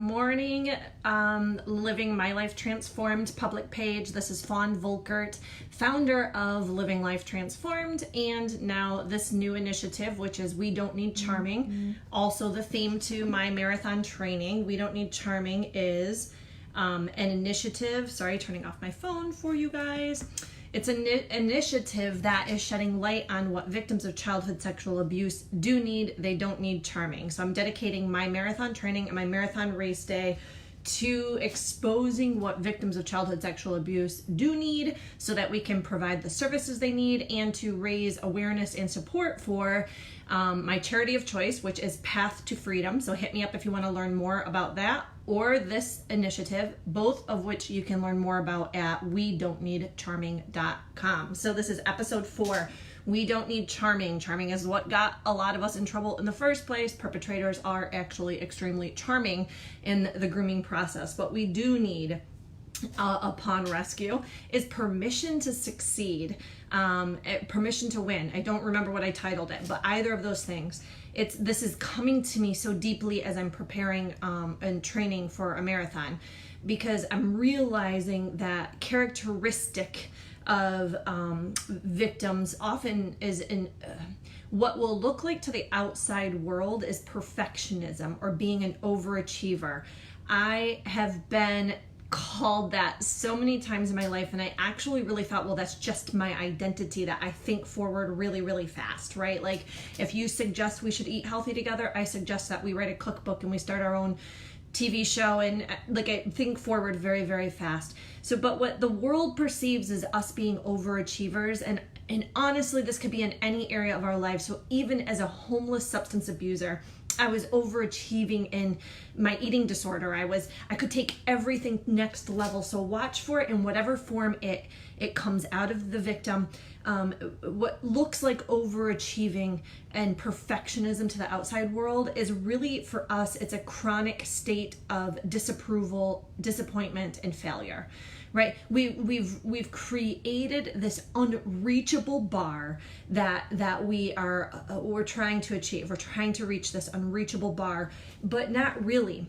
morning, Living My Life Transformed public page. This is Fawn Volkert, founder of Living Life Transformed, and now this new initiative, which is We Don't Need Charming. Also the theme to my marathon training, We Don't Need Charming, is an initiative. Sorry, turning off my phone for you guys. It's an initiative that is shedding light on what victims of childhood sexual abuse do need. They don't need charming. So I'm dedicating my marathon training and my marathon race day to exposing what victims of childhood sexual abuse do need so that we can provide the services they need, and to raise awareness and support for my charity of choice, which is Path to Freedom. So hit me up if you want to learn more about that or this initiative, both of which you can learn more about at wedon'tneedcharming.com. So this is episode 4. We don't need charming. Charming is what got a lot of us in trouble in the first place. Perpetrators are actually extremely charming in the grooming process. What we do need upon rescue is permission to succeed, permission to win. I don't remember what I titled it, but either of those things. This is coming to me so deeply as I'm preparing and training for a marathon, because I'm realizing that characteristic of victims often is what will look like to the outside world is perfectionism or being an overachiever. I have been called that so many times in my life, and I actually really thought, well, that's just my identity, that I think forward really, really fast, right? Like if you suggest we should eat healthy together, I suggest that we write a cookbook and we start our own TV show, and like I think forward very, very fast. So, but what the world perceives is us being overachievers, and honestly, this could be in any area of our lives. So even as a homeless substance abuser, I was overachieving in my eating disorder. I could take everything next level. So watch for it in whatever form it comes out of the victim. What looks like overachieving and perfectionism to the outside world is really, for us, it's a chronic state of disapproval, disappointment, and failure. Right? We've created this unreachable bar that we're trying to achieve. We're trying to reach this unreachable bar, but not really.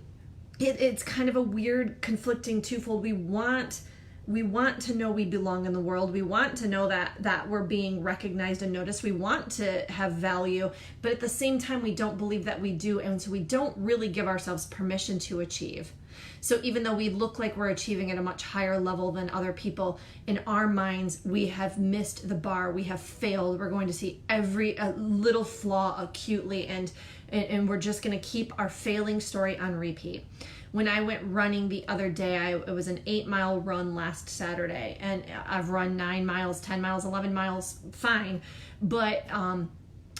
It's kind of a weird, conflicting twofold. We want to know we belong in the world. We want to know that we're being recognized and noticed. We want to have value, but at the same time, we don't believe that we do, and so we don't really give ourselves permission to achieve. So even though we look like we're achieving at a much higher level than other people, in our minds, we have missed the bar. We have failed. We're going to see every little flaw acutely, and we're just going to keep our failing story on repeat. When I went running the other day, it was an 8-mile run last Saturday, and I've run 9 miles, 10 miles, 11 miles, fine. But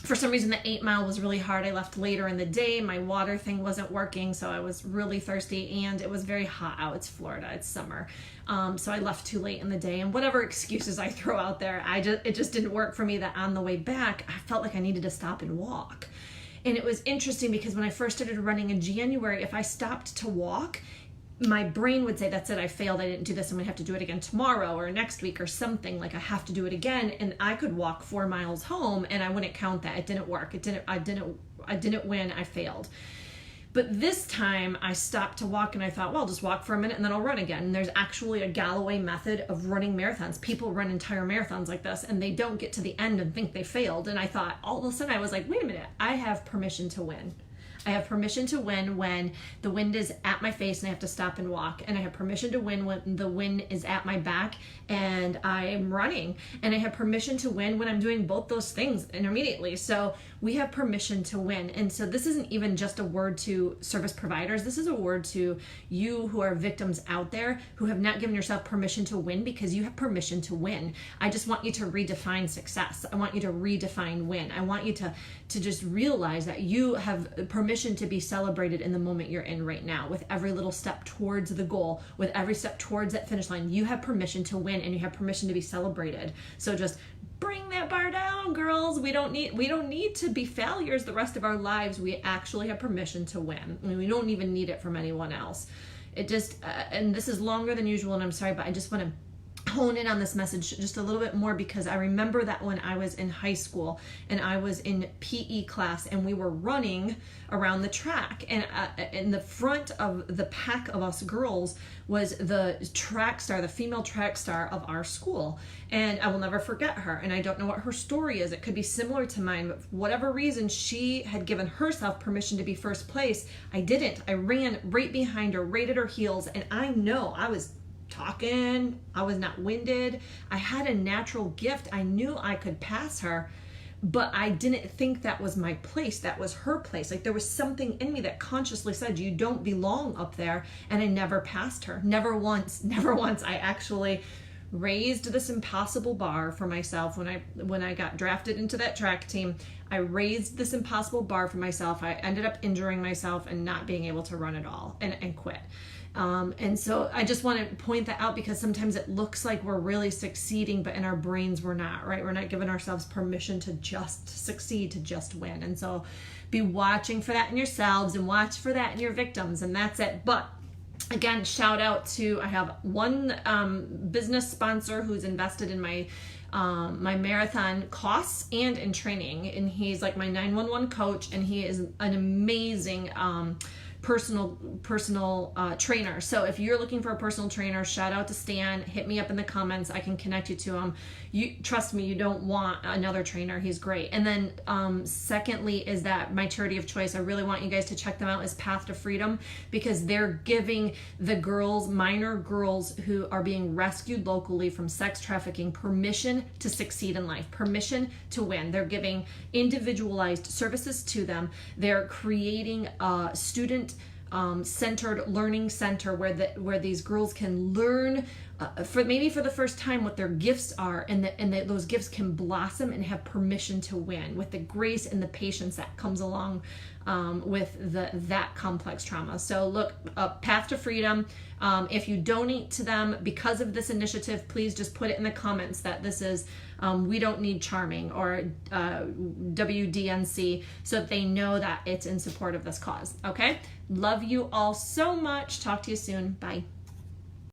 for some reason, the 8-mile was really hard. I left later in the day. My water thing wasn't working, so I was really thirsty, and it was very hot out. It's Florida. It's summer. So I left too late in the day, and whatever excuses I throw out there, it just didn't work for me. That on the way back, I felt like I needed to stop and walk. And it was interesting because when I first started running in January, if I stopped to walk, my brain would say, that's it, I failed, I didn't do this, I'm gonna have to do it again tomorrow or next week or something, like I have to do it again. And I could walk 4 miles home and I wouldn't count that. It didn't work. I didn't win, I failed. But this time I stopped to walk and I thought, well, I'll just walk for a minute and then I'll run again. And there's actually a Galloway method of running marathons. People run entire marathons like this and they don't get to the end and think they failed. And I thought, all of a sudden I was like, wait a minute, I have permission to win. I have permission to win when the wind is at my face and I have to stop and walk. And I have permission to win when the wind is at my back and I'm running. And I have permission to win when I'm doing both those things intermediately. So we have permission to win. And so this isn't even just a word to service providers. This is a word to you who are victims out there who have not given yourself permission to win, because you have permission to win. I just want you to redefine success. I want you to redefine win. I want you to just realize that you have permission to be celebrated in the moment you're in right now, with every little step towards the goal, with every step towards that finish line. You have permission to win and you have permission to be celebrated. So just bring that bar down, girls. We don't need to be failures the rest of our lives. We actually have permission to win. I mean, we don't even need it from anyone else. It just, and this is longer than usual, and I'm sorry, but I just want to hone in on this message just a little bit more, because I remember that when I was in high school and I was in PE class and we were running around the track, and in the front of the pack of us girls was the track star, the female track star of our school. And I will never forget her. And I don't know what her story is. It could be similar to mine, but for whatever reason, she had given herself permission to be first place. I didn't. I ran right behind her, right at her heels. And I know I was talking, I was not winded, I had a natural gift, I knew I could pass her, but I didn't think that was my place, that was her place. Like there was something in me that consciously said, you don't belong up there, and I never passed her. Never once. I actually raised this impossible bar for myself when I got drafted into that track team. I raised this impossible bar for myself. I ended up injuring myself and not being able to run at all, and quit. And so I just want to point that out, because sometimes it looks like we're really succeeding, but in our brains we're not, right? We're not giving ourselves permission to just succeed, to just win. And so be watching for that in yourselves and watch for that in your victims, and that's it. But again, shout out to, I have one business sponsor who's invested in my marathon costs and in training, and he's like my 911 coach, and he is an amazing personal trainer. So if you're looking for a personal trainer, shout out to Stan, hit me up in the comments, I can connect you to him. You trust me, you don't want another trainer, he's great. And then secondly is that my charity of choice, I really want you guys to check them out, is Path to Freedom, because they're giving the girls, minor girls who are being rescued locally from sex trafficking, permission to succeed in life, permission to win. They're giving individualized services to them. They're creating a student centered learning center where these girls can learn for the first time what their gifts are, and those gifts can blossom and have permission to win with the grace and the patience that comes along with that complex trauma. So look, Path to Freedom. If you donate to them because of this initiative, please just put it in the comments that this is We Don't Need Charming, or WDNC, so that they know that it's in support of this cause. Okay? Love you all so much. Talk to you soon. Bye.